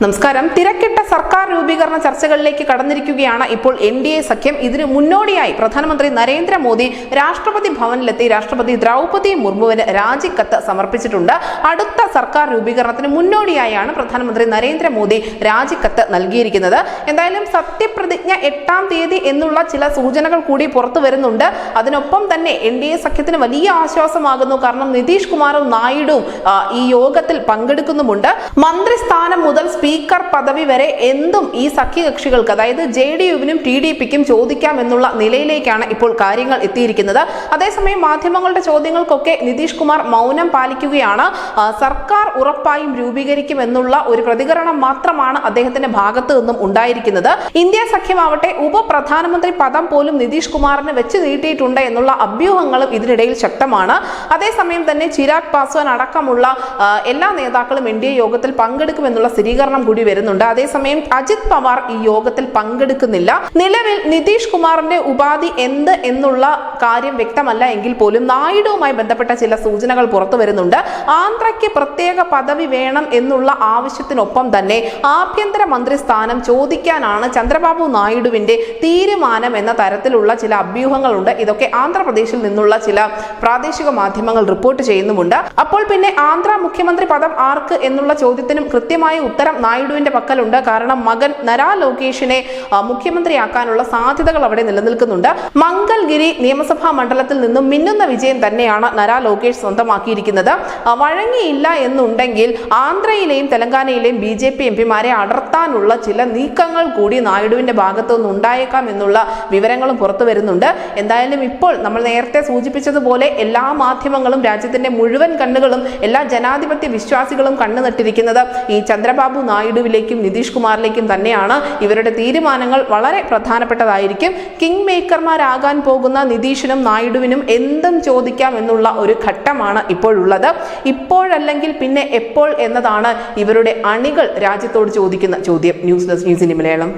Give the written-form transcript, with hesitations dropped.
നമസ്കാരം. തിരക്കിട്ട സർക്കാർ രൂപീകരണ ചർച്ചകളിലേക്ക് കടന്നിരിക്കുകയാണ് ഇപ്പോൾ NDA സഖ്യം. ഇതിന് മുന്നോടിയായി പ്രധാനമന്ത്രി നരേന്ദ്രമോദി രാഷ്ട്രപതി ഭവനിലെത്തി രാഷ്ട്രപതി ദ്രൗപദി മുർമുവിന് രാജിക്കത്ത് സമർപ്പിച്ചിട്ടുണ്ട്. അടുത്ത സർക്കാർ രൂപീകരണത്തിന് മുന്നോടിയായാണ് പ്രധാനമന്ത്രി നരേന്ദ്രമോദി രാജിക്കത്ത് നൽകിയിരിക്കുന്നത്. എന്തായാലും സത്യപ്രതിജ്ഞ 8-ാം തീയതി എന്നുള്ള ചില സൂചനകൾ കൂടി പുറത്തു വരുന്നുണ്ട്. അതിനൊപ്പം തന്നെ NDA സഖ്യത്തിന് വലിയ ആശ്വാസമാകുന്നു. കാരണം നിതീഷ് കുമാറും നായിഡുവും ഈ യോഗത്തിൽ പങ്കെടുക്കുന്നുമുണ്ട്. മന്ത്രിസ്ഥാനം മുതൽ സ്പീക്കർ പദവി വരെ എന്തും ഈ സഖ്യകക്ഷികൾക്ക്, അതായത് JDU-വിനും TDP-ക്കും ചോദിക്കാം എന്നുള്ള നിലയിലേക്കാണ് ഇപ്പോൾ കാര്യങ്ങൾ എത്തിയിരിക്കുന്നത്. അതേസമയം മാധ്യമങ്ങളുടെ ചോദ്യങ്ങൾക്കൊക്കെ നിതീഷ് കുമാർ മൗനം പാലിക്കുകയാണ്. സർക്കാർ ഉറപ്പായും രൂപീകരിക്കുമെന്നുള്ള ഒരു പ്രതികരണം മാത്രമാണ് അദ്ദേഹത്തിന്റെ ഭാഗത്ത് നിന്നും ഉണ്ടായിരിക്കുന്നത്. ഇന്ത്യ സഖ്യമാവട്ടെ ഉപപ്രധാനമന്ത്രി പദം പോലും നിതീഷ് കുമാറിന് വെച്ച് നീട്ടിയിട്ടുണ്ട് എന്നുള്ള അഭ്യൂഹങ്ങളും ഇതിനിടയിൽ ശക്തമാണ്. അതേസമയം തന്നെ ചിരാഗ് പാസ്വാൻ അടക്കമുള്ള എല്ലാ നേതാക്കളും NDA യോഗത്തിൽ പങ്കെടുക്കുമെന്നുള്ള സ്ഥിരീകരണം കൂടി വരുന്നുണ്ട്. അതേസമയം അജിത് പവാർ ഈ യോഗത്തിൽ പങ്കെടുക്കുന്നില്ല. നിലവിൽ നിതീഷ് കുമാറിന്റെ ഉപാധി എന്ത് എന്നുള്ള കാര്യം വ്യക്തമല്ല എങ്കിൽ പോലും നായിഡുവുമായി ബന്ധപ്പെട്ട ചില സൂചനകൾ പുറത്തു വരുന്നുണ്ട്. ആന്ധ്രയ്ക്ക് പ്രത്യേക പദവി വേണം എന്നുള്ള ആവശ്യത്തിനൊപ്പം തന്നെ ആഭ്യന്തര മന്ത്രി സ്ഥാനം ചോദിക്കാനാണ് ചന്ദ്രബാബു നായിഡുവിന്റെ തീരുമാനം എന്ന തരത്തിലുള്ള ചില അഭ്യൂഹങ്ങളുണ്ട്. ഇതൊക്കെ ആന്ധ്രാപ്രദേശിൽ നിന്നുള്ള ചില പ്രാദേശിക മാധ്യമങ്ങൾ റിപ്പോർട്ട് ചെയ്യുന്നുമുണ്ട്. അപ്പോൾ പിന്നെ ആന്ധ്ര മുഖ്യമന്ത്രി പദം ആർക്ക് എന്നുള്ള ചോദ്യത്തിനും കൃത്യമായ ഉത്തരം നായിഡുവിന്റെ പക്കലുണ്ട്. കാരണം മകൻ നരാ ലോകേഷിനെ മുഖ്യമന്ത്രിയാക്കാനുള്ള സാധ്യതകൾ അവിടെ നിലനിൽക്കുന്നുണ്ട്. മംഗൽഗിരി നിയമസഭാ മണ്ഡലത്തിൽ നിന്നും മിന്നുന്ന വിജയം തന്നെയാണ് നരാ ലോകേഷ് സ്വന്തമാക്കിയിരിക്കുന്നത്. വഴങ്ങിയില്ല എന്നുണ്ടെങ്കിൽ ആന്ധ്രയിലെയും തെലങ്കാനയിലെയും BJP MPമാരെ അടർത്താനുള്ള ചില നീക്കങ്ങൾ കൂടി നായിഡുവിന്റെ ഭാഗത്തു നിന്ന് ഉണ്ടായേക്കാം എന്നുള്ള വിവരങ്ങളും പുറത്തു വരുന്നുണ്ട്. എന്തായാലും ഇപ്പോൾ നമ്മൾ നേരത്തെ സൂചിപ്പിച്ചതുപോലെ എല്ലാ മാധ്യമങ്ങളും രാജ്യത്തിന്റെ മുഴുവൻ കണ്ണുകളും എല്ലാ ജനാധിപത്യ വിശ്വാസികളും കണ്ണുനട്ടിരിക്കുന്നത് ഈ ചന്ദ്രബാബു നായിഡുവിലേക്കും നിതീഷ് കുമാറിലേക്കും തന്നെയാണ്. ഇവരുടെ തീരുമാനങ്ങൾ വളരെ പ്രധാനപ്പെട്ടതായിരിക്കും. കിങ് മേക്കർമാരാകാൻ പോകുന്ന നിതീഷിനും നായിഡുവിനും എന്തും ചോദിക്കാം എന്നുള്ള ഒരു ഘട്ടമാണ് ഇപ്പോഴുള്ളത്. ഇപ്പോഴല്ലെങ്കിൽ പിന്നെ എപ്പോൾ എന്നതാണ് ഇവരുടെ അണികൾ രാജ്യത്തോട് ചോദിക്കുന്ന ചോദ്യം. News desk news India Malayalam.